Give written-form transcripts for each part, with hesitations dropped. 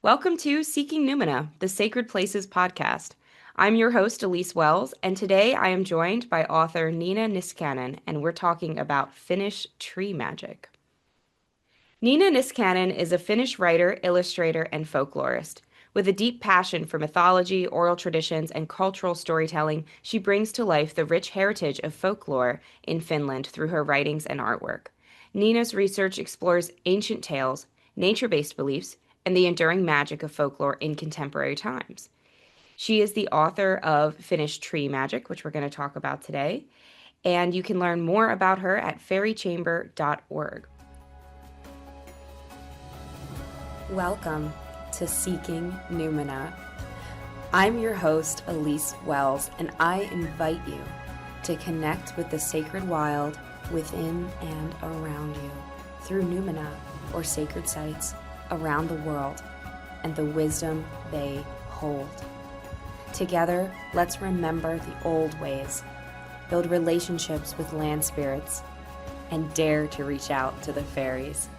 Welcome to Seeking Numina, the Sacred Places podcast. I'm your host, Elyse Welles, and today I am joined by author Niina Niskanen, and we're talking about Finnish tree magic. Niina Niskanen is a Finnish writer, illustrator, and folklorist. With a deep passion for mythology, oral traditions, and cultural storytelling, she brings to life the rich heritage of folklore in Finland through her writings and artwork. Niina's research explores ancient tales, nature-based beliefs, and the enduring magic of folklore in contemporary times. She is the author of Finnish Tree Magic, which we're going to talk about today, and you can learn more about her at fairychamber.org. Welcome to Seeking Numina. I'm your host, Elyse Welles, and I invite you to connect with the sacred wild within and around you through Numina, or sacred sites around the world, and the wisdom they hold. Together, let's remember the old ways, build relationships with land spirits, and dare to reach out to the fairies.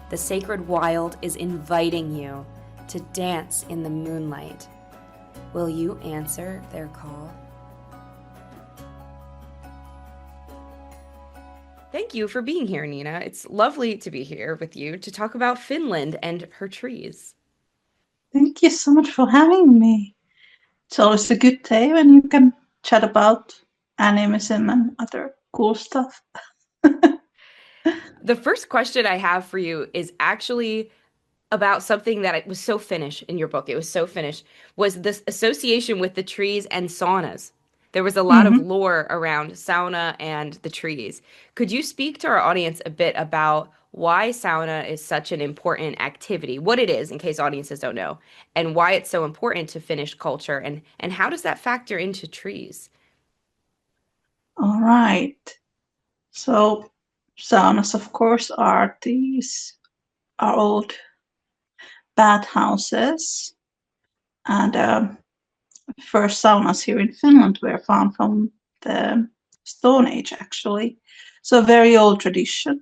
The sacred wild is inviting you to dance in the moonlight. Will you answer their call? Thank you for being here, Niina. It's lovely to be here with you to talk about Finland and her trees. Thank you so much for having me. It's always a good day when you can chat about animism and other cool stuff. The first question I have for you is actually about something that was so Finnish in your book. It was so Finnish, was this association with the trees and saunas. There was a lot of lore around sauna and the trees. Could you speak to our audience a bit about why sauna is such an important activity, what it is, in case audiences don't know, and why it's so important to Finnish culture, and how does that factor into trees? All right. So saunas, of course, are old bathhouses. And first saunas here in Finland were found from the Stone Age, actually. So a very old tradition.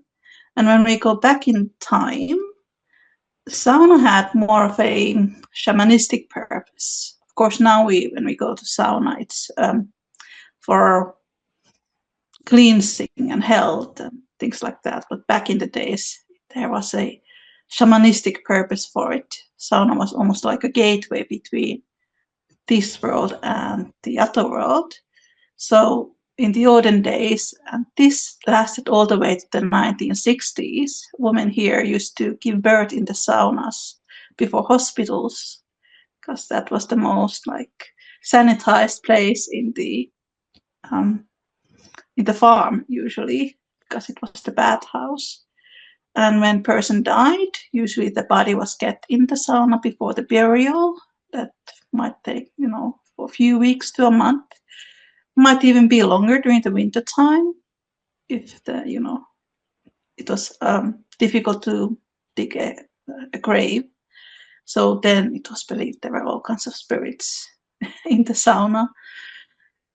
And when we go back in time, sauna had more of a shamanistic purpose. Of course, now when we go to sauna, it's for cleansing and health and things like that. But back in the days, there was a shamanistic purpose for it. Sauna was almost like a gateway between this world and the other world. So in the olden days, and this lasted all the way to the 1960s, women here used to give birth in the saunas before hospitals, because that was the most sanitized place in the farm usually, because it was the bathhouse. And when person died, usually the body was kept in the sauna before the burial. That might take, for a few weeks to a month. Might even be longer during the winter time if it was difficult to dig a grave. So then it was believed there were all kinds of spirits in the sauna.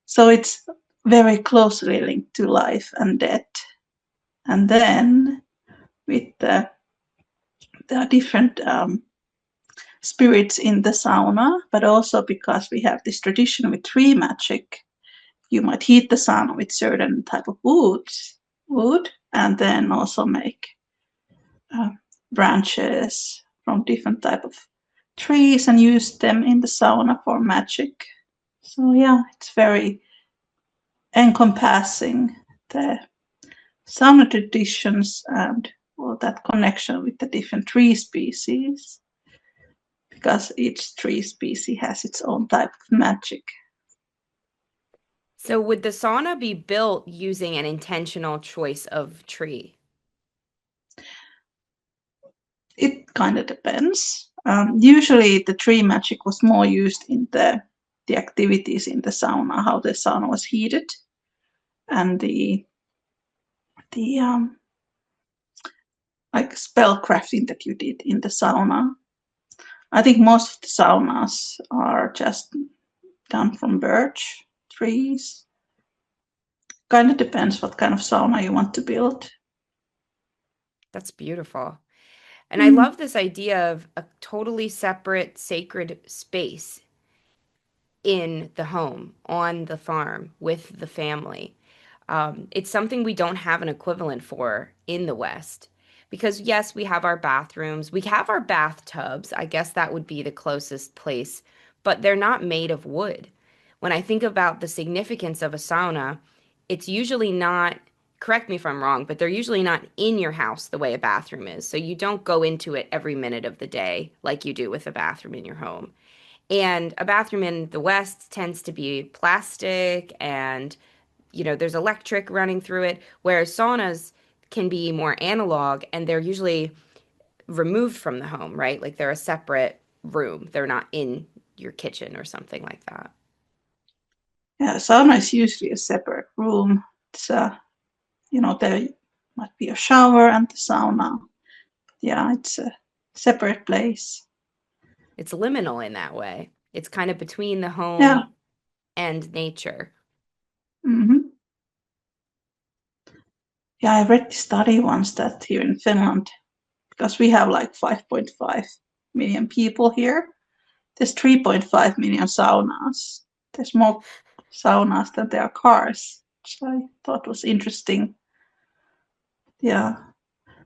So it's very closely linked to life and death. And then with there are different spirits in the sauna, but also because we have this tradition with tree magic, you might heat the sauna with certain type of wood, and then also make branches from different type of trees and use them in the sauna for magic. So yeah, it's very encompassing the sauna traditions and that connection with the different tree species, because each tree species has its own type of magic. So would the sauna be built using an intentional choice of tree? It kind of depends. Usually the tree magic was more used in the activities in the sauna, how the sauna was heated, and the like spell crafting that you did in the sauna. I think most of the saunas are just done from birch trees. Kind of depends what kind of sauna you want to build. That's beautiful. And I love this idea of a totally separate sacred space in the home, on the farm, with the family. It's something we don't have an equivalent for in the West. Because, yes, we have our bathrooms, we have our bathtubs. I guess that would be the closest place, but they're not made of wood. When I think about the significance of a sauna, it's usually not, correct me if I'm wrong, but they're usually not in your house the way a bathroom is. So you don't go into it every minute of the day like you do with a bathroom in your home. And a bathroom in the West tends to be plastic and, there's electric running through it, whereas saunas can be more analog and they're usually removed from the home, right? Like they're a separate room. They're not in your kitchen or something like that. Yeah, sauna is usually a separate room. It's there might be a shower and the sauna. Yeah, it's a separate place. It's liminal in that way. It's kind of between the Yeah. home and nature. hmm Yeah, I read the study once that here in Finland, because we have like 5.5 million people here, there's 3.5 million saunas. There's more saunas than there are cars, which I thought was interesting. Yeah,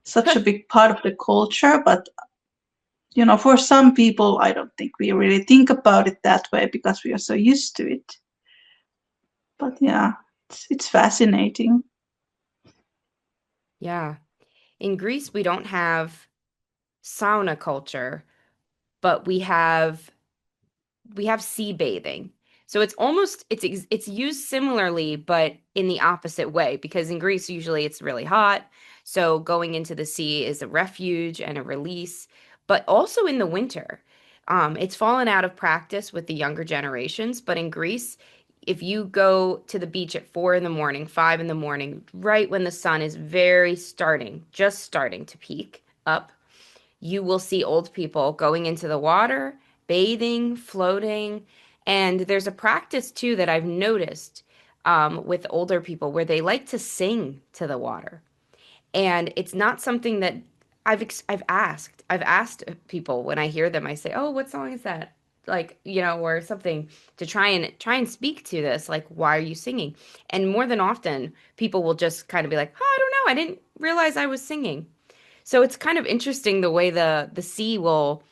such a big part of the culture, but for some people, I don't think we really think about it that way because we are so used to it. But yeah, it's fascinating. Yeah. In Greece, we don't have sauna culture, but we have sea bathing. So it's almost it's used similarly, but in the opposite way because in Greece usually it's really hot. So going into the sea is a refuge and a release, but also in the winter. It's fallen out of practice with the younger generations, but in Greece, if you go to the beach at 4 in the morning, 5 in the morning, right when the sun is just starting to peak up, you will see old people going into the water, bathing, floating. And there's a practice too that I've noticed with older people where they like to sing to the water. And it's not something that I've asked. I've asked people when I hear them, I say, "Oh, what song is that?" Like, or something to try and speak to this, like, why are you singing? And more than often, people will just kind of be like, "Oh, I don't know. I didn't realize I was singing." So it's kind of interesting the way the sea will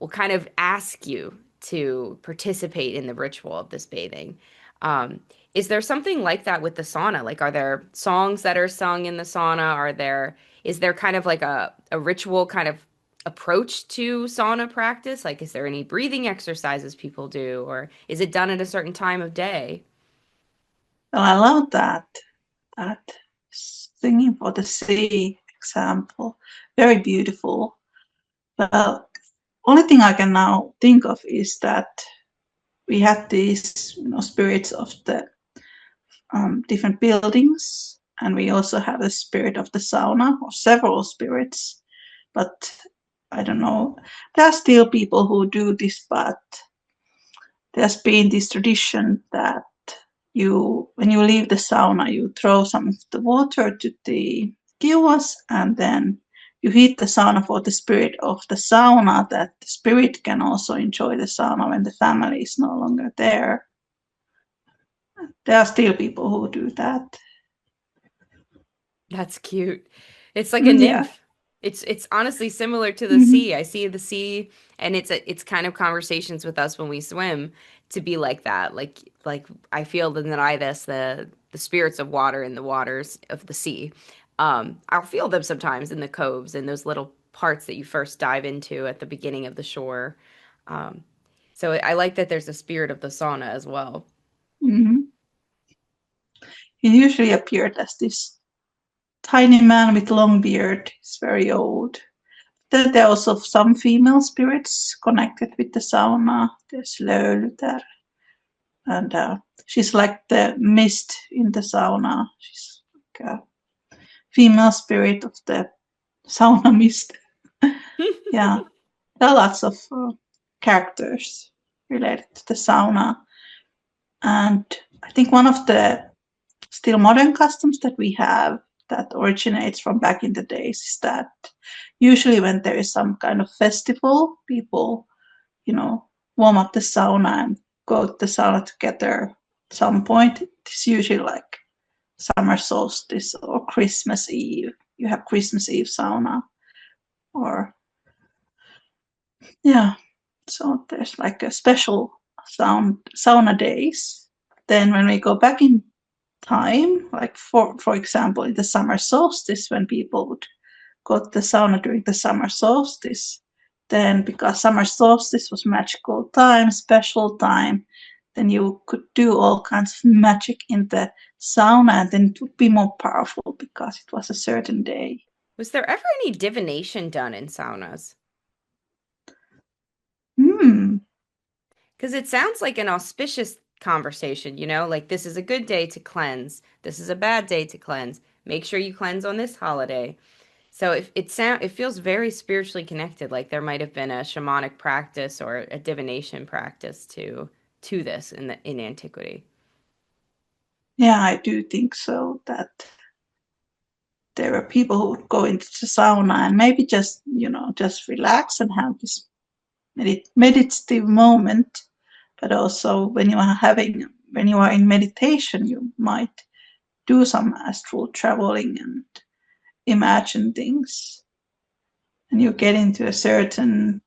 kind of ask you to participate in the ritual of this bathing. Um, is there something like that with the sauna? Like, are there songs that are sung in the sauna? Is there kind of like a ritual kind of approach to sauna practice? Like, is there any breathing exercises people do, or is it done at a certain time of day? Well, I love that singing for the sea example. Very beautiful. Well, only thing I can now think of is that we had these spirits of the different buildings, and we also have the spirit of the sauna, or several spirits. But I don't know. There are still people who do this, but there's been this tradition that when you leave the sauna, you throw some of the water to the kiuas, and then you heat the sauna for the spirit of the sauna, that the spirit can also enjoy the sauna when the family is no longer there. There are still people who do that. That's cute. It's like a Yeah. nymph. It's honestly similar to the hmm sea. I see the sea and it's kind of conversations with us when we swim to be like that. Like I feel the nidus, the spirits of water in the waters of the sea. I'll feel them sometimes in the coves and those little parts that you first dive into at the beginning of the shore. Um, so I like that there's a spirit of the sauna as well. hmm He usually appeared as this tiny man with long beard. He's very old. Then there are also some female spirits connected with the sauna. There's Löylytär, and she's like the mist in the sauna. She's like a female spirit of the sauna mist. Yeah, there are lots of characters related to the sauna. And I think one of the still modern customs that we have that originates from back in the days is that usually when there is some kind of festival, people, warm up the sauna and go to the sauna together at some point. It's usually like summer solstice or Christmas Eve. You have Christmas Eve sauna, or yeah. So there's like a special sauna days. Then when we go back in time, like for example, in the summer solstice, when people would go to the sauna during the summer solstice, then because summer solstice was magical time, special time, then you could do all kinds of magic in the sauna, and then it would be more powerful because it was a certain day. Was there ever any divination done in saunas? Hmm. Because it sounds like an auspicious conversation, like this is a good day to cleanse, this is a bad day to cleanse. Make sure you cleanse on this holiday. So it feels very spiritually connected, like there might have been a shamanic practice or a divination practice to this in antiquity. Yeah, I do think so. That there were people who would go into the sauna and maybe just relax and have this meditative moment. But also when you are in meditation, you might do some astral traveling and imagine things, and you get into a certain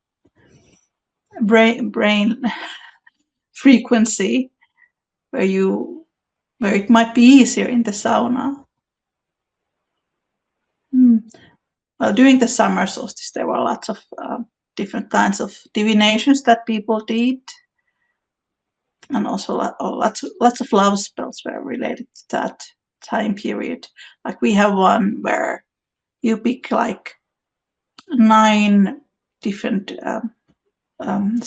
brain frequency where it might be easier in the sauna. Well, during the summer solstice, there were lots of different kinds of divinations that people did, and also lots of love spells were related to that time period. Like we have one where you pick like 9 different um,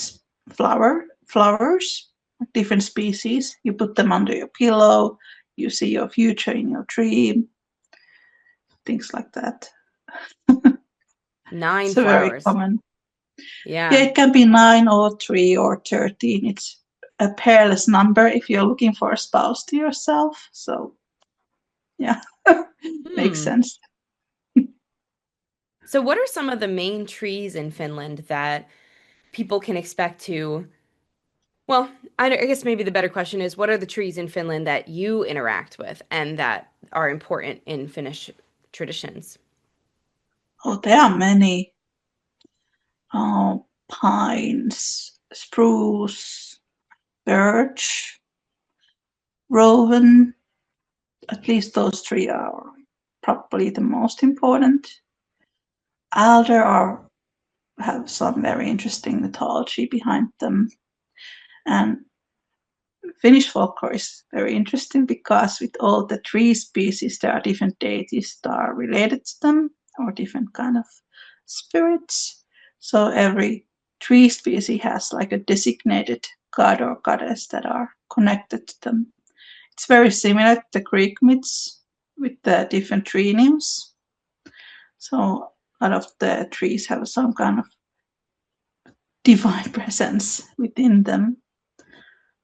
flowers, different species. You put them under your pillow. You see your future in your dream. Things like that. Nine It's a very flowers. common. Yeah, Yeah. it can be 9 or 3 or 13. It's a pairless number if you're looking for a spouse to yourself. So yeah, makes Hmm. sense. So what are some of the main trees in Finland that people can expect to, well, I guess maybe the better question is, what are the trees in Finland that you interact with and that are important in Finnish traditions? Oh, there are many pines, spruce, birch, rowan. At least those 3 are probably the most important. Alder have some very interesting mythology behind them. And Finnish folklore is very interesting because with all the tree species, there are different deities that are related to them or different kind of spirits. So every tree species has like a designated god or goddess that are connected to them. It's very similar to the Greek myths with the different tree names. So a lot of the trees have some kind of divine presence within them.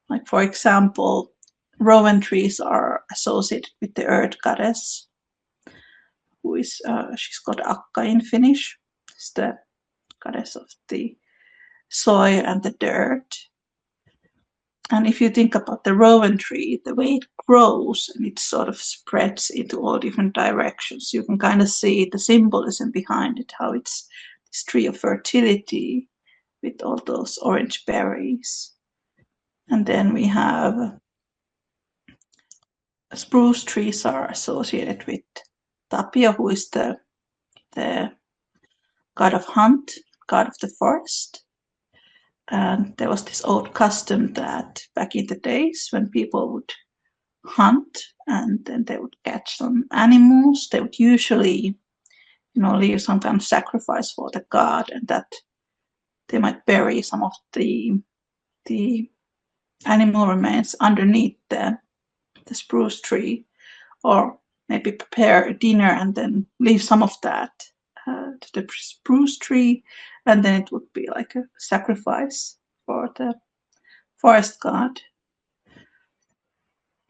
Like for example, rowan trees are associated with the earth goddess, who is she's called Akka in Finnish. It's the goddess of the soil and the dirt. And if you think about the rowan tree, the way it grows and it sort of spreads into all different directions, you can kind of see the symbolism behind it, how it's this tree of fertility with all those orange berries. And then we have spruce trees are associated with Tapio, who is the god of hunt, god of the forest. And there was this old custom that back in the days when people would hunt and then they would catch some animals, they would usually, leave some kind of sacrifice for the god, and that they might bury some of the animal remains underneath the spruce tree, or maybe prepare a dinner and then leave some of that to the spruce tree, and then it would be like a sacrifice for the forest god.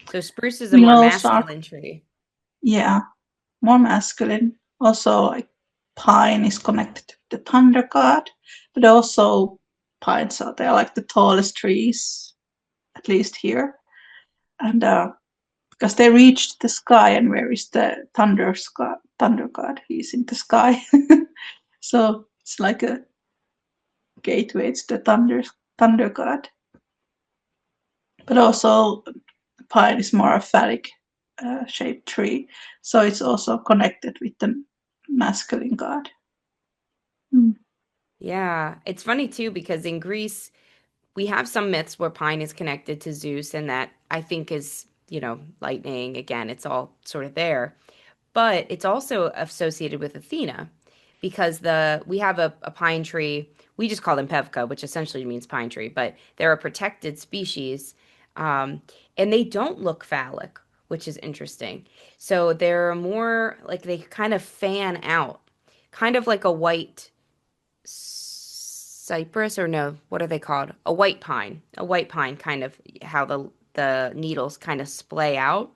So spruce is a more Willows are, masculine tree. yeah, more masculine. Also, like pine is connected to the thunder god, but also pines are they're like the tallest trees, at least here. And because they reached the sky, and where is the thunder god? He's in the sky. So it's like a gateway to the thunder god. But also pine is more a phallic shaped tree, so it's also connected with the masculine god. Mm. Yeah, it's funny too because in Greece we have some myths where pine is connected to Zeus, and that I think is, lightning. Again, it's all sort of there. But it's also associated with Athena because we have a pine tree. We just call them pevka, which essentially means pine tree, but they're a protected species, um, and they don't look phallic, which is interesting. So they're more like they kind of fan out, kind of like a white cypress, or no, what are they called? A white pine. A white pine, kind of how the needles kind of splay out.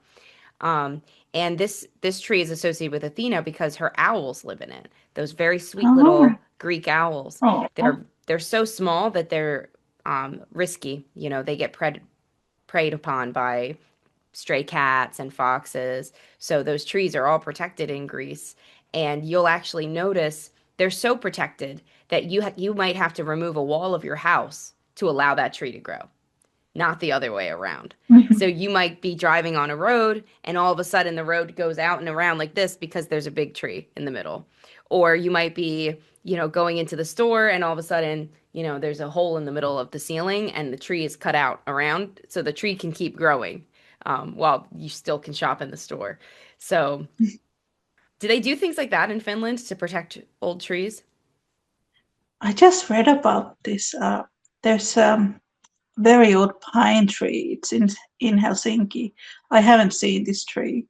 Um, and this tree is associated with Athena because her owls live in it. Those very sweet Oh, little Greek owls. oh. They're so small that they're risky. They get preyed upon by stray cats and foxes. So those trees are all protected in Greece, and you'll actually notice they're so protected that you might have to remove a wall of your house to allow that tree to grow, not the other way around. So you might be driving on a road and all of a sudden the road goes out and around like this because there's a big tree in the middle. Or you might be, going into the store and all of a sudden, there's a hole in the middle of the ceiling and the tree is cut out around so the tree can keep growing, while you still can shop in the store. So, do they do things like that in Finland to protect old trees? I just read about this. There's a very old pine tree. It's in Helsinki. I haven't seen this tree,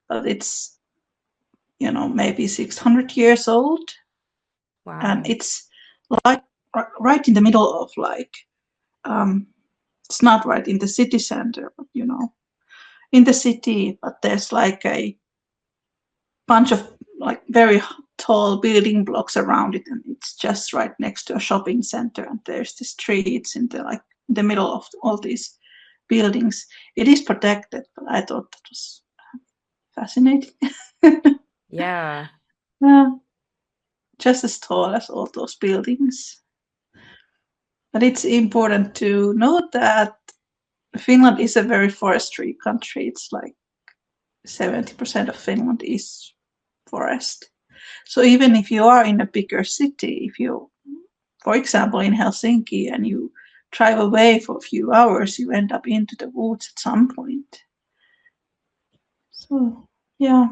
but it's maybe 600 years old, and Wow. it's like right in the middle of like it's not right in the city center, but in the city. But there's like a bunch of like very tall building blocks around it, and it's just right next to a shopping center. And there's this tree. It's in the middle of all these buildings. It is protected, but I thought that was fascinating. Yeah. Yeah, just as tall as all those buildings. But it's important to note that Finland is a very forestry country. It's like 70% of Finland is forest. So even if you are in a bigger city, if you, for example, in Helsinki and you drive away for a few hours, you end up into the woods at some point. So, yeah.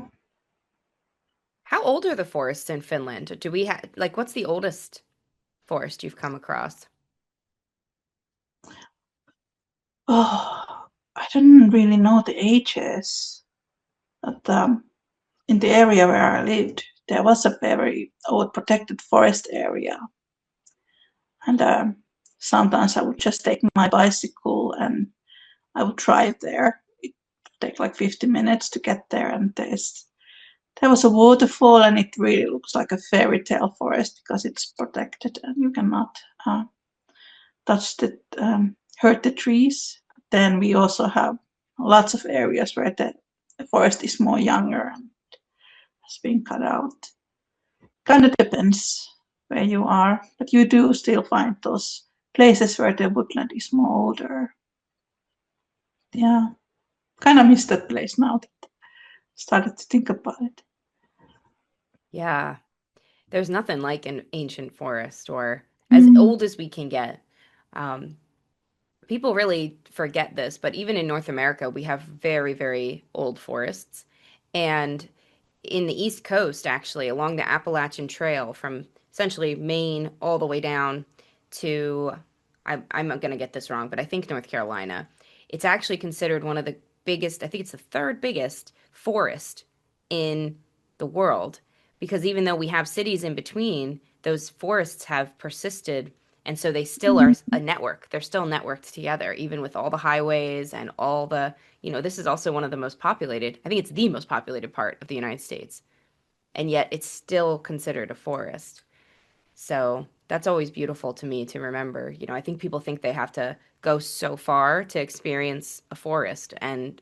How old are the forests in Finland? Do we have, like, what's the oldest forest you've come across? Oh, I don't really know the ages, but in the area where I lived, there was a very old protected forest area. And sometimes I would just take my bicycle and I would drive there. It would take like 50 minutes to get there. And there was a waterfall, and it really looks like a fairy tale forest because it's protected and you cannot touch hurt the trees. Then we also have lots of areas where the forest is more younger and has been cut out. Kind of depends where you are, but you do still find those places where the woodland is more older. Yeah, kind of miss that place now that I started to think about it. Yeah, there's nothing like an ancient forest or as Mm. old as we can get. Um, People really forget this, but even in North America, we have very, very old forests. And in the East Coast, actually, along the Appalachian Trail from essentially Maine all the way down to, I'm going to get this wrong, but I think North Carolina, it's actually considered one of the biggest, I think it's the third biggest forest in the world. Because even though we have cities in between, those forests have persisted And so they still are Mhm. a network. They're still networked together, even with all the highways and all the, this is also one of the most populated, I think it's the most populated part of the United States. And yet it's still considered a forest. So that's always beautiful to me to remember. I think people think they have to go so far to experience a forest. And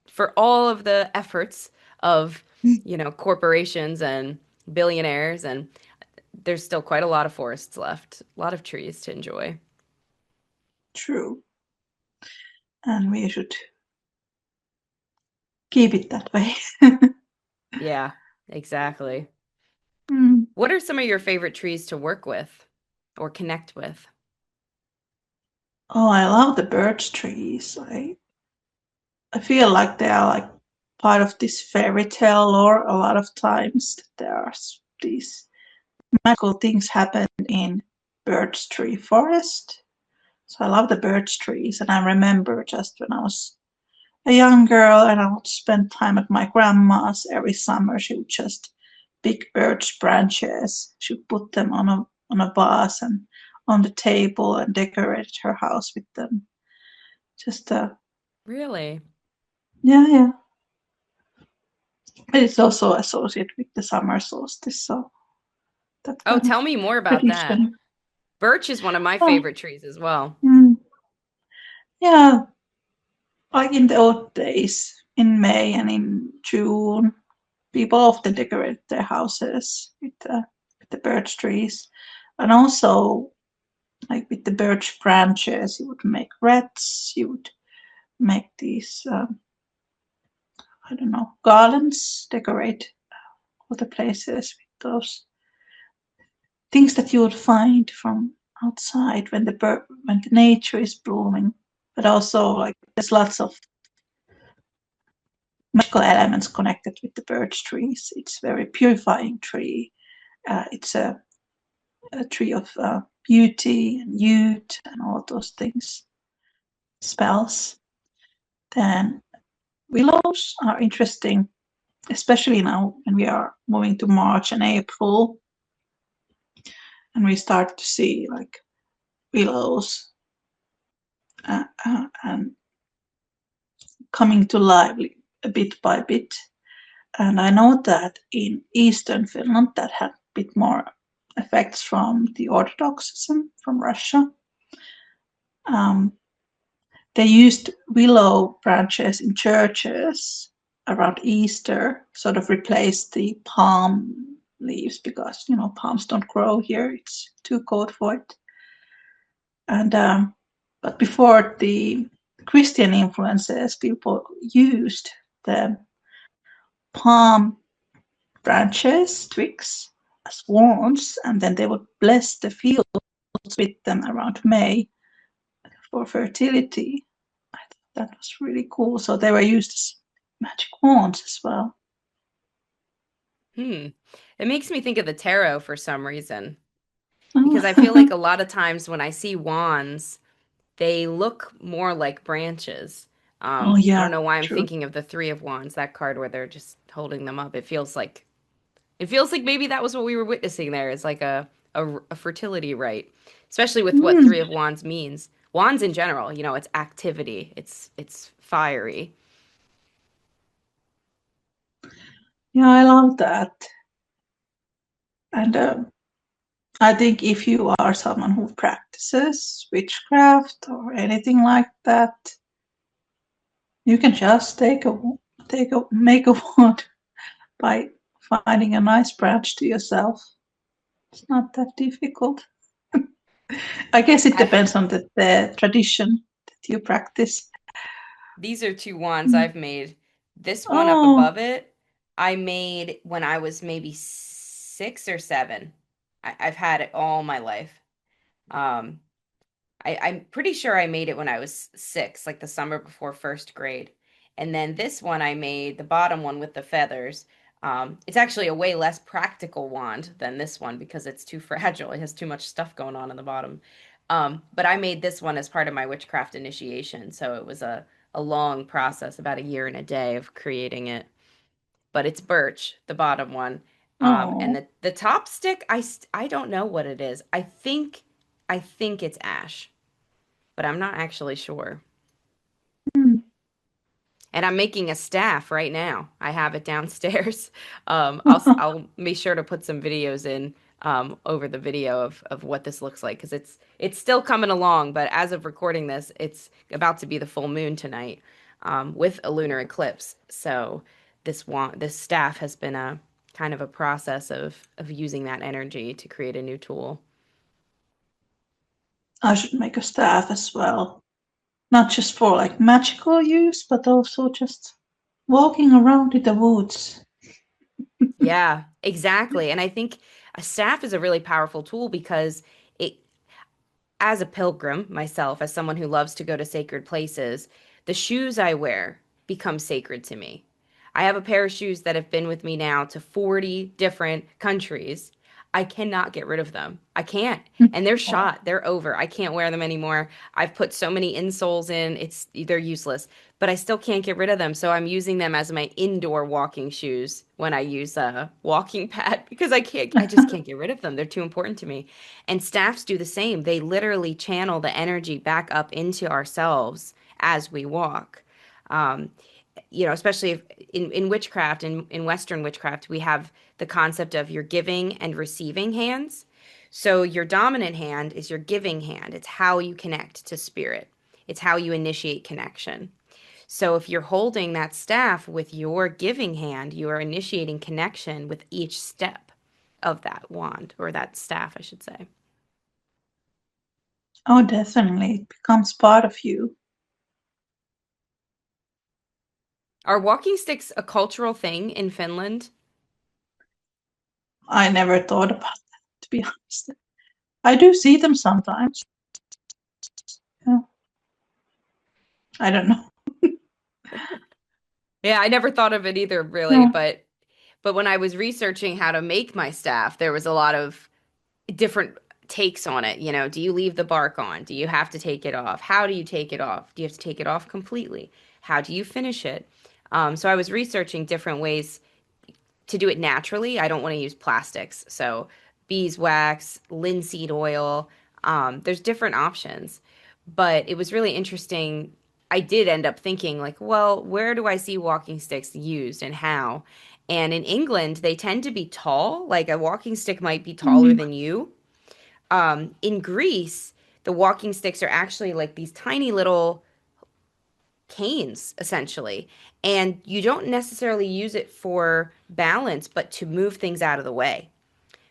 for all of the efforts of, corporations and billionaires, and there's still quite a lot of forests left, a lot of trees to enjoy. True. And we should keep it that way. Yeah, exactly. Mm. What are some of your favorite trees to work with or connect with? Oh, I love the birch trees. I feel like they are like part of this fairy tale lore a lot of times. There are these magical things happen in birch tree forest. So I love the birch trees, and I remember just when I was a young girl and I would spend time at my grandma's every summer. She would just pick birch branches. She would put them on a vase and on the table and decorate her house with them. Just Really? yeah, yeah. But it's also associated with the summer solstice, so that Oh, kind of tell me more about that. tradition. Birch is one of my Oh, favorite trees as well. mm, yeah, like in the old days, in May and in June, people often decorate their houses with the birch trees, and also like with the birch branches, you would make wreaths. You would make these I don't know garlands, decorate all the places with those things that you would find from outside when the nature is blooming. But also like there's lots of magical elements connected with the birch trees. It's a very purifying tree. It's a tree of beauty and youth and all those things, spells. Then willows are interesting, especially now when we are moving to March and April, and we start to see like willows and coming to life bit by bit. And I know that in eastern Finland that had a bit more effects from the Orthodoxism from Russia. Um, they used willow branches in churches around Easter, sort of replace the palm leaves because palms don't grow here; it's too cold for it. And but before the Christian influences, people used the palm branches, twigs, as wands, and then they would bless the fields with them around May for fertility. I thought that was really cool. So they were used as magic wands as well. Hmm. It makes me think of the tarot for some reason, because I feel like Oh, a lot of times when I see wands, they look more like branches. oh I yeah, don't know why I'm true. thinking of the Three of Wands, that card where they're just holding them up. It feels like maybe that was what we were witnessing there. It's like a fertility rite, especially with what Mm, Three of Wands means. Wands in general, it's activity. It's fiery. yeah, I love that. And I think if you are someone who practices witchcraft or anything like that, you can just make a wand by finding a nice branch to yourself. It's not that difficult. I guess it I've depends on the tradition that you practice. These are two wands Mm. I've made. This one up Oh, above it, I made when I was maybe 6 or 7. I've had it all my life. Um, I'm pretty sure I made it when I was 6, like the summer before first grade. And then this one I made, the bottom one with the feathers. It's actually a way less practical wand than this one because it's too fragile. It has too much stuff going on in the bottom. But I made this one as part of my witchcraft initiation, so it was a long process, about a year and a day of creating it. But it's birch, the bottom one. And oh, the top stick, I don't know what it is. I think I think it's ash, but I'm not actually sure. Hmm. And I'm making a staff right now. I have it downstairs. I'll be sure to put some videos in over the video of what this looks like because it's still coming along. But as of recording this, it's about to be the full moon tonight with a lunar eclipse. So this staff has been a kind of a process of using that energy to create a new tool. I should make a staff as well. Not just for like magical use, but also just walking around in the woods. Yeah, exactly. And I think a staff is a really powerful tool because it as a pilgrim myself, as someone who loves to go to sacred places, the shoes I wear become sacred to me. I have a pair of shoes that have been with me now to 40 different countries. I cannot get rid of them. I can't. And they're Oh, shot. They're over. I can't wear them anymore. I've put so many insoles in. They're useless, but I still can't get rid of them. So I'm using them as my indoor walking shoes when I use a walking pad because I just can't get rid of them. They're too important to me. And staffs do the same. They literally channel the energy back up into ourselves as we walk. Um, Especially in witchcraft, in Western witchcraft, we have the concept of your giving and receiving hands. So your dominant hand is your giving hand. It's how you connect to spirit. It's how you initiate connection. So if you're holding that staff with your giving hand, you are initiating connection with each step of that wand or that staff, I should say. oh, definitely. It becomes part of you. Are walking sticks a cultural thing in Finland? I never thought about that, to be honest. I do see them sometimes. Yeah, I don't know. Yeah, I never thought of it either, really, Yeah. but when I was researching how to make my staff, there was a lot of different takes on it. Do you leave the bark on? Do you have to take it off? How do you take it off? Do you have to take it off completely? How do you finish it? So I was researching different ways to do it naturally. I don't want to use plastics. So beeswax, linseed oil, there's different options. But it was really interesting. I did end up thinking, like, well, where do I see walking sticks used and how? And in England, they tend to be tall, like a walking stick might be taller Mm. than you. In Greece, the walking sticks are actually like these tiny little canes, essentially. And you don't necessarily use it for balance, but to move things out of the way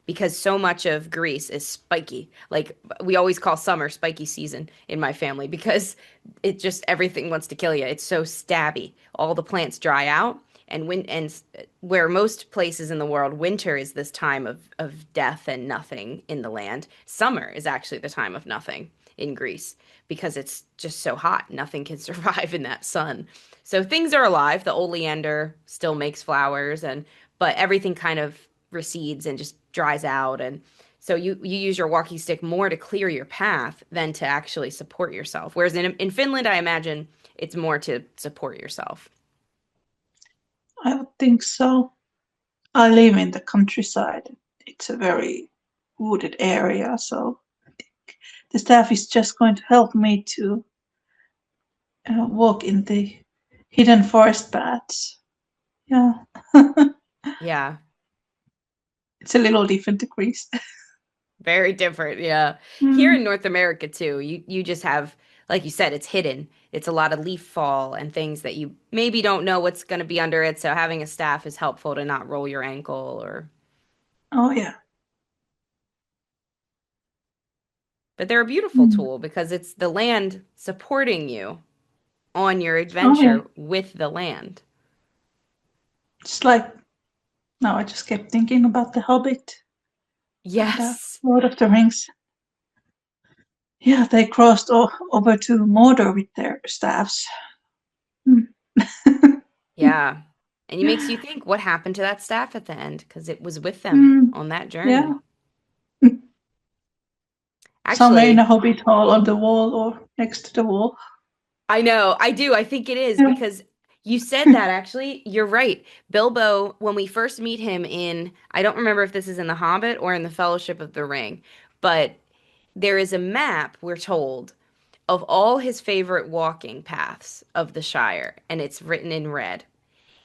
because so much of Greece is spiky. Like we always call summer spiky season in my family because it just everything wants to kill you. It's so stabby. All the plants dry out and where most places in the world winter is this time of death and nothing in the land. Summer is actually the time of nothing in Greece because it's just so hot. Nothing can survive in that sun. So things are alive. The oleander still makes flowers but everything kind of recedes and just dries out and so you use your walking stick more to clear your path than to actually support yourself. Whereas in Finland, I imagine it's more to support yourself. I would think so. I live in the countryside. It's a very wooded area, so the staff is just going to help me to walk in the hidden forest paths. Yeah, Yeah, it's a little different degrees. very different. Yeah. Here Mm. in North America too, you just have, like you said, it's hidden. It's a lot of leaf fall and things that you maybe don't know what's going to be under it. So having a staff is helpful to not roll your ankle or Oh yeah. but they're a beautiful Mm. tool because it's the land supporting you on your Oh yeah. adventure with the land. It's like now I just kept thinking about the Hobbit and Yes. Lord of the Rings. Yeah, they crossed over to Mordor with their staffs. Mm. Yeah. And it makes you think what happened to that staff at the end because it was with them Mm. on that journey. Yeah, somewhere in a Actually, Hobbit hall on the wall or next to the wall. I know, I do. I think it is Yeah. because you said that actually. You're right. Bilbo, when we first meet him I don't remember if this is in The Hobbit or in The Fellowship of the Ring, but there is a map, we're told, of all his favorite walking paths of the Shire, and it's written in red.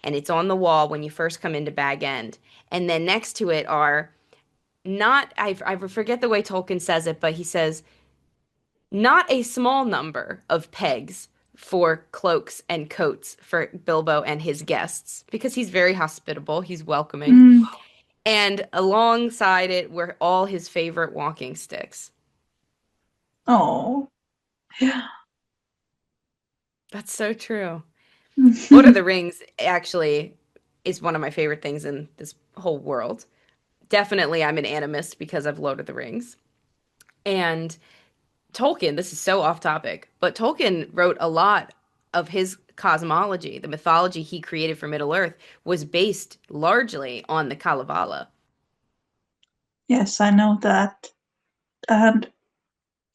And it's on the wall when you first come into Bag End. And then next to it are not, I forget the way Tolkien says it, but he says, not a small number of pegs for cloaks and coats for Bilbo and his guests, because he's very hospitable, he's welcoming. Mm. And alongside it were all his favorite walking sticks. Oh, yeah. That's so true. Lord of the Rings actually is one of my favorite things in this whole world. Definitely, I'm an animist because of Lord of the Rings. And Tolkien, this is so off topic, but Tolkien wrote a lot of his cosmology, the mythology he created for Middle Earth, was based largely on the Kalevala. Yes, I know that. And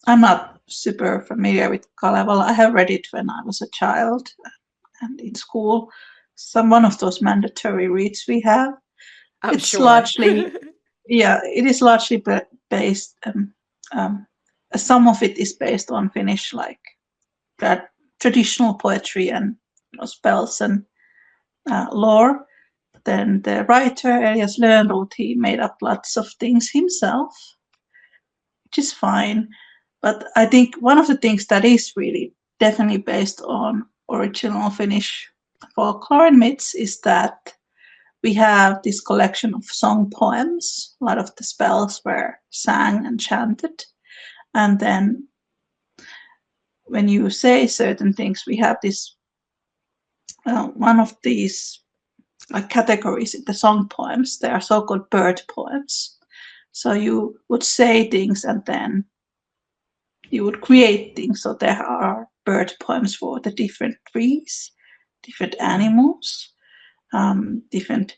I'm not super familiar with Kalevala. I have read it when I was a child and in school. Some one of those mandatory reads we have. I'm It's sure. largely, yeah, it is largely based. Um, some of it is based on Finnish, like that traditional poetry and spells and lore. Then the writer Elias Lönnrot, he made up lots of things himself, which is fine. But I think one of the things that is really definitely based on original Finnish folklore and myths is that we have this collection of song poems. A lot of the spells were sang and chanted. And then when you say certain things, we have this one of these like categories in the song poems. They are so-called bird poems. So you would say things and then you would create things. So there are bird poems for the different trees, different Wow. animals, different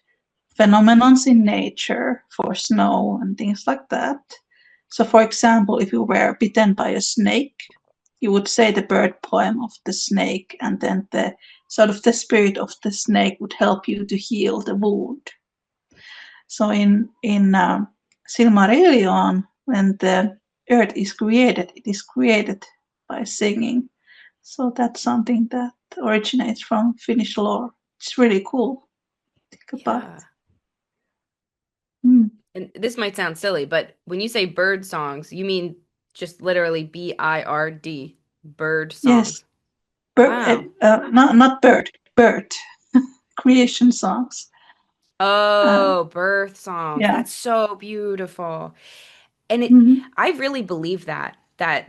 phenomenons in nature for snow and things like that. So, for example, if you were bitten by a snake, you would say the bird poem of the snake, and then the sort of the spirit of the snake would help you to heal the wound. So, in Silmarillion, when the earth is created, it is created by singing. So that's something that originates from Finnish lore. It's really cool. Think about Yeah. it. Mm. And this might sound silly, but when you say bird songs, you mean just literally BIRD, bird Yes, songs. Wow. not bird, creation songs. Uh, Oh, birth songs. yeah. That's so beautiful. And Mhm. I really believe that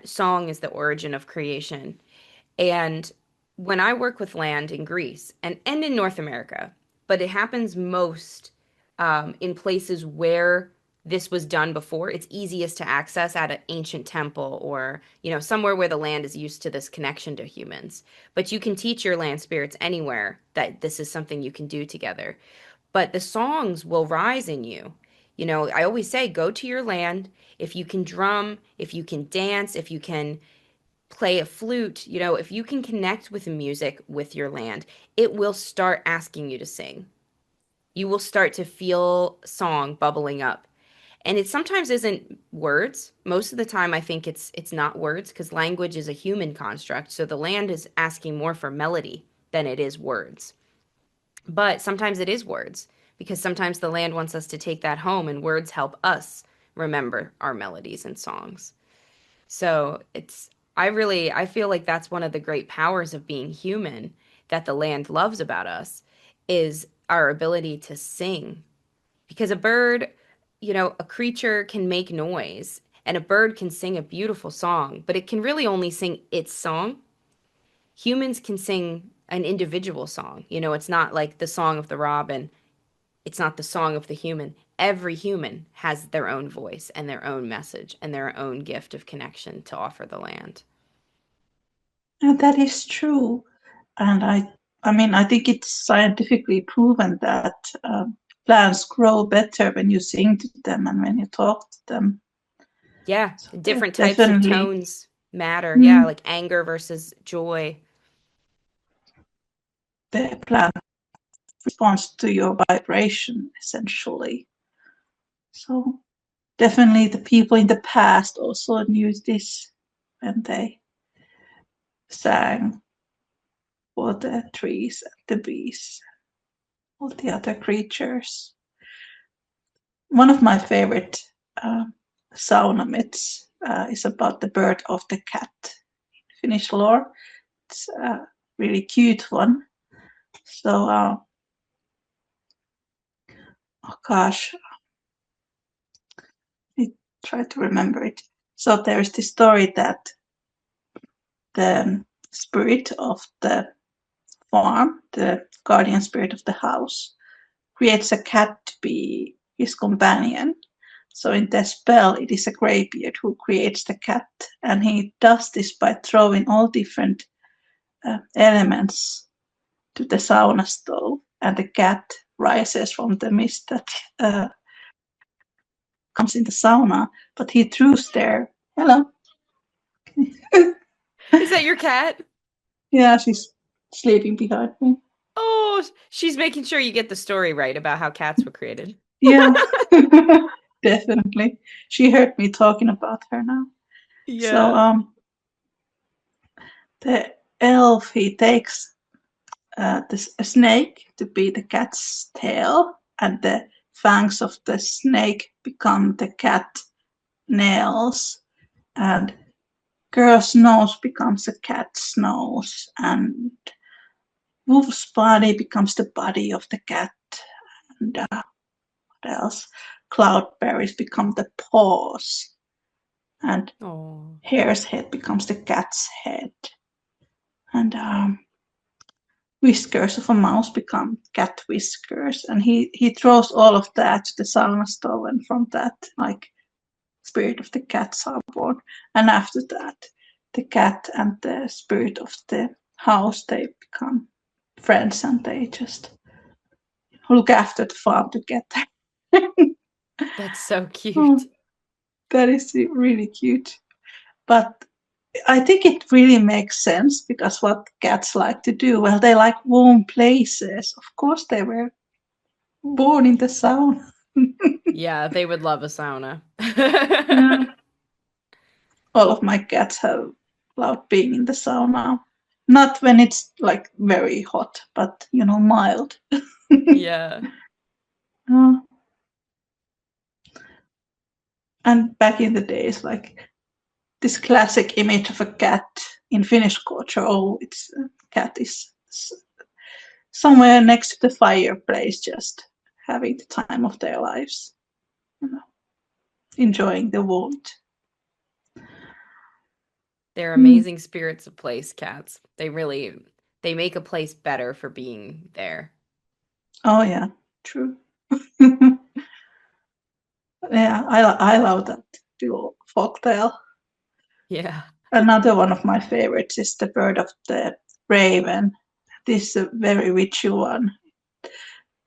song is the origin of creation. And when I work with land in Greece and in North America, but it happens most in places where this was done before, it's easiest to access at an ancient temple or, somewhere where the land is used to this connection to humans. But you can teach your land spirits anywhere that this is something you can do together. But the songs will rise in you. I always say go to your land. If you can drum, if you can dance, if you can play a flute, if you can connect with the music with your land, it will start asking you to sing. You will start to feel song bubbling up. And it sometimes isn't words. Most of the time I think it's not words because language is a human construct. So the land is asking more for melody than it is words. But sometimes it is words because sometimes the land wants us to take that home and words help us remember our melodies and songs. So I feel like that's one of the great powers of being human that the land loves about us is our ability to sing. Because a bird, a creature can make noise and a bird can sing a beautiful song, but it can really only sing its song. Humans can sing an individual song. It's not like the song of the robin, it's not the song of the human. Every human has their own voice and their own message and their own gift of connection to offer the land. And that is true. And I mean, I think it's scientifically proven that plants grow better when you sing to them and when you talk to them. Yeah, So different types of definitely, tones matter. Yeah, mm, like anger versus joy. the plant responds to your vibration essentially. So definitely the people in the past also knew this when they sang for the trees and the bees, all the other creatures. One of my favorite uh, sauna myths is about the birth of the cat in Finnish lore. It's a really cute one. So, oh gosh, I try to remember it. So there's this story that the spirit of the farm, the guardian spirit of the house, creates a cat to be his companion. So in the spell, it is a greybeard who creates the cat, and he does this by throwing all different elements to the sauna stove, and the cat rises from the mist that comes in the sauna. But he throws there. Hello. Is that your cat? Yeah, she's sleeping behind me. Oh, she's making sure you get the story right about how cats were created. Yeah, definitely. She heard me talking about her now. So Yeah. the elf he takes a snake to be the cat's tail, and the fangs of the snake become the cat nails, and girl's nose becomes a cat's nose, and wolf's body becomes the body of the cat, and what else? Cloudberries become the paws, and Oh. hare's head becomes the cat's head, and whiskers of a mouse become cat whiskers, and he throws all of that to the sauna stove, and from that, like, spirit of the cats are born. And after that, the cat and the spirit of the house, they become friends, and they just look after the farm together. That's so Oh, cute. that is really cute. But I think it really makes sense, because what cats like to do, well, they like warm places. Of course, they were born in the sauna. Yeah, they would love a sauna. Yeah. All of my cats have loved being in the sauna. Not when it's like very hot, but mild. Yeah. Uh, and back in the days, like this classic image of a cat in Finnish culture, oh, it's a cat is somewhere next to the fireplace, just having the time of their lives, you know, enjoying the warmth. They're Mm. amazing spirits of place, cats. They make a place better for being there. Oh yeah, true. Yeah, I love that little folktale. Yeah. Another one of my favorites is the bird of the raven. This is a very witchy one.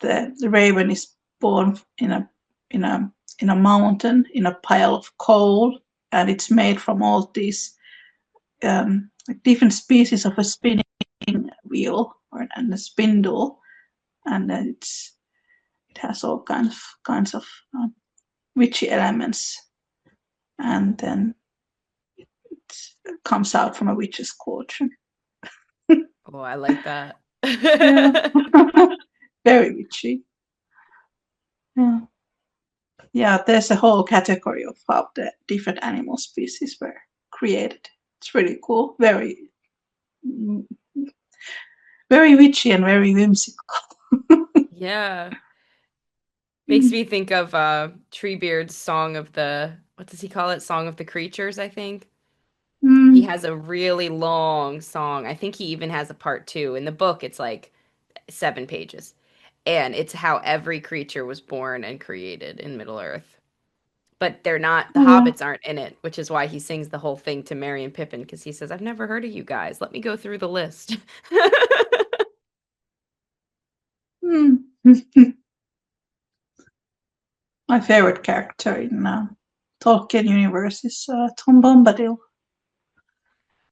The raven is born in a in a mountain in a pile of coal, and it's made from all these like different species of a spinning wheel and a spindle, and it has all kinds of witchy elements, and then it comes out from a witch's cauldron. Oh, I like that. Yeah, very witchy. Yeah. Yeah, there's a whole category of how the different animal species were created. It's really cool. Mm, very witchy and very whimsical. Yeah. Makes Mm. me think of Treebeard's song of the, what does he call it? Song of the Creatures, I think. He Mm. has a really long song. I think he even has a part two. In the book, it's like 7 pages. And it's how every creature was born and created in Middle Earth. But they're not, the Oh, yeah. hobbits aren't in it, which is why he sings the whole thing to Merry and Pippin, because he says, I've never heard of you guys. Let me go through the list. Mm. My favorite character in Tolkien universe is Tom Bombadil.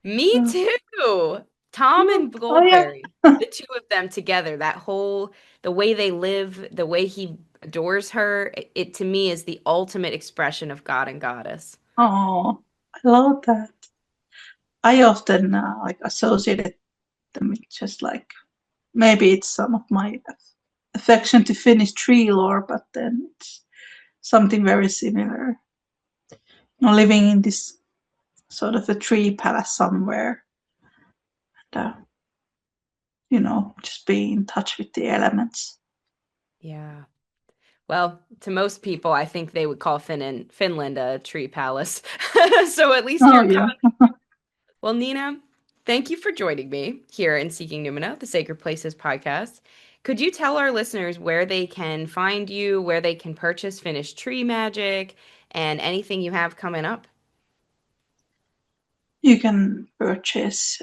Me Uh, too. Tom and oh yeah. Goldberry, the two of them together, that whole, the way they live, the way he adores her. It to me is the ultimate expression of god and goddess. Oh, I love that. I often like associated them with just like maybe it's some of my affection to Finnish tree lore, but then it's something very similar. Living in this sort of a tree palace somewhere, and, just being in touch with the elements. Yeah. Well, to most people, I think they would call Finland a tree palace. So at least Oh you're yeah. well, Niina, thank you for joining me here in Seeking Numina, the Sacred Places podcast. Could you tell our listeners where they can find you, where they can purchase Finnish Tree Magic, and anything you have coming up? You can purchase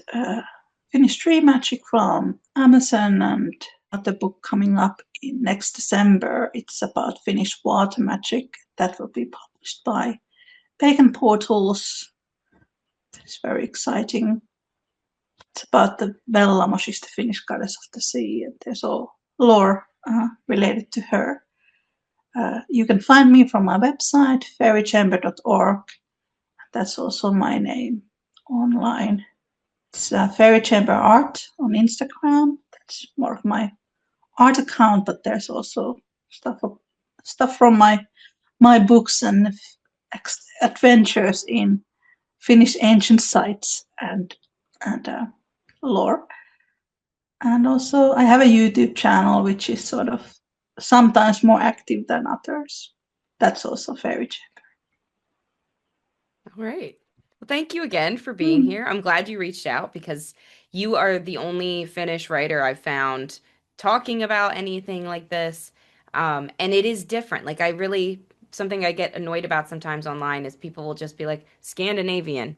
Finnish Tree Magic from Amazon, and the book coming up in next December. It's about Finnish water magic that will be published by Pagan Portals. It's very exciting. It's about the Bella, she's the Finnish goddess of the sea, and there's all lore related to her. You can find me from my website, fairychamber.org. That's also my name online. It's Fairy Chamber Art on Instagram. That's more of my art account, but there's also stuff from my books and adventures in Finnish ancient sites and lore. And also, I have a YouTube channel which is sort of sometimes more active than others. That's also Fairy Chamber. All right. Well, thank you again for being Mm. here. I'm glad you reached out because you are the only Finnish writer I've found talking about anything like this. And it is different. Like, something I get annoyed about sometimes online is people will just be like, Scandinavian,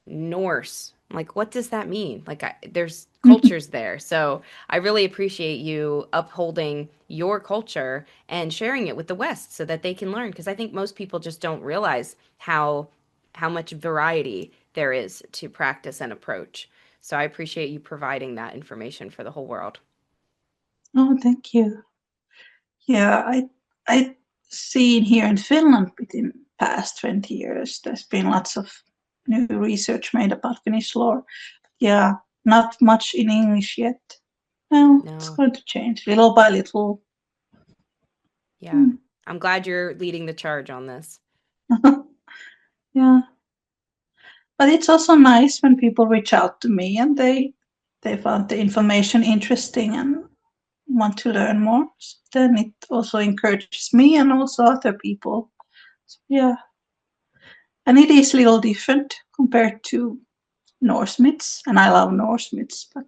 Norse. I'm like, what does that mean? Like, there's cultures there. So I really appreciate you upholding your culture and sharing it with the West so that they can learn. Because I think most people just don't realize how much variety there is to practice and approach. So I appreciate you providing that information for the whole world. Oh, thank you. Yeah, I seen here in Finland within past 20 years, there's been lots of new research made about Finnish lore. Yeah, not much in English yet. Well, it's No, going to change little by little. yeah. Hmm. I'm glad you're leading the charge on this. Yeah, but it's also nice when people reach out to me and they found the information interesting and want to learn more. So then it also encourages me and also other people. So, yeah, and it is a little different compared to Norse myths, and I love Norse myths, but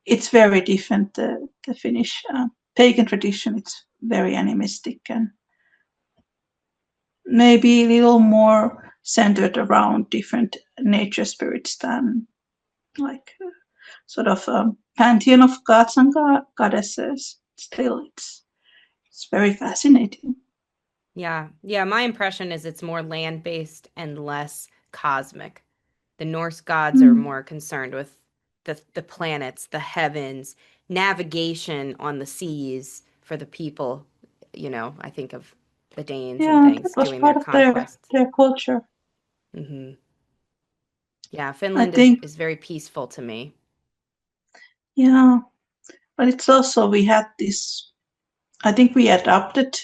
it's very different. The Finnish pagan tradition, it's very animistic and maybe a little more centered around different nature spirits than like sort of a pantheon of gods and goddesses. Still, it's very fascinating. Yeah. Yeah. My impression is it's more land based and less cosmic. The Norse gods are Mm. more concerned with the planets, the heavens, navigation on the seas for the people. I think of the Danes and Yeah, that things was doing their part of conquests. their culture. Hmm. Yeah, I Finland is think. is very peaceful to me. Yeah, but it's also we had this. I think we adopted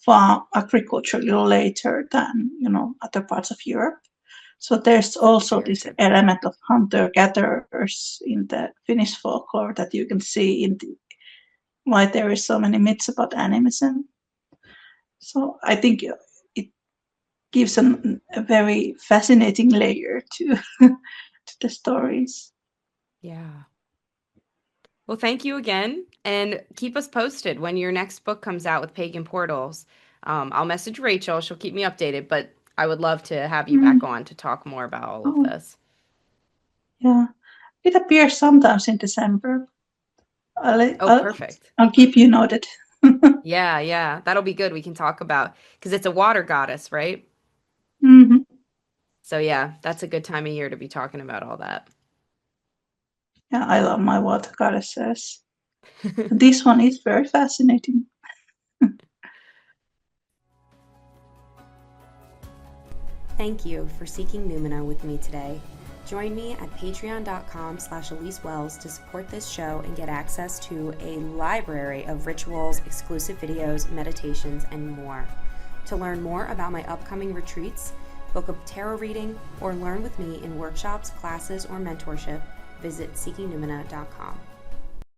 farm agriculture a little later than other parts of Europe. So there's also Very this good point. element of hunter-gatherers in the Finnish folklore that you can see in why there is so many myths about animism. So I think it gives a very fascinating layer to to the stories. Yeah. Well, thank you again, and keep us posted when your next book comes out with Pagan Portals. I'll message Rachel; she'll keep me updated. But I would love to have you Mm. back on to talk more about all of Oh, this. yeah. It appears sometimes in December. I'll, Oh, I'll, perfect. I'll keep you noted. Yeah, yeah, that'll be good. We can talk about because it's a water goddess, right? Hmm. So yeah, that's a good time of year to be talking about all that. Yeah, I love my water goddesses. This one is very fascinating. Thank you for Seeking Numina with me today. Join me at patreon.com/Elyse Welles to support this show and get access to a library of rituals, exclusive videos, meditations, and more. To learn more about my upcoming retreats, book a tarot reading, or learn with me in workshops, classes, or mentorship, visit seekingnumina.com.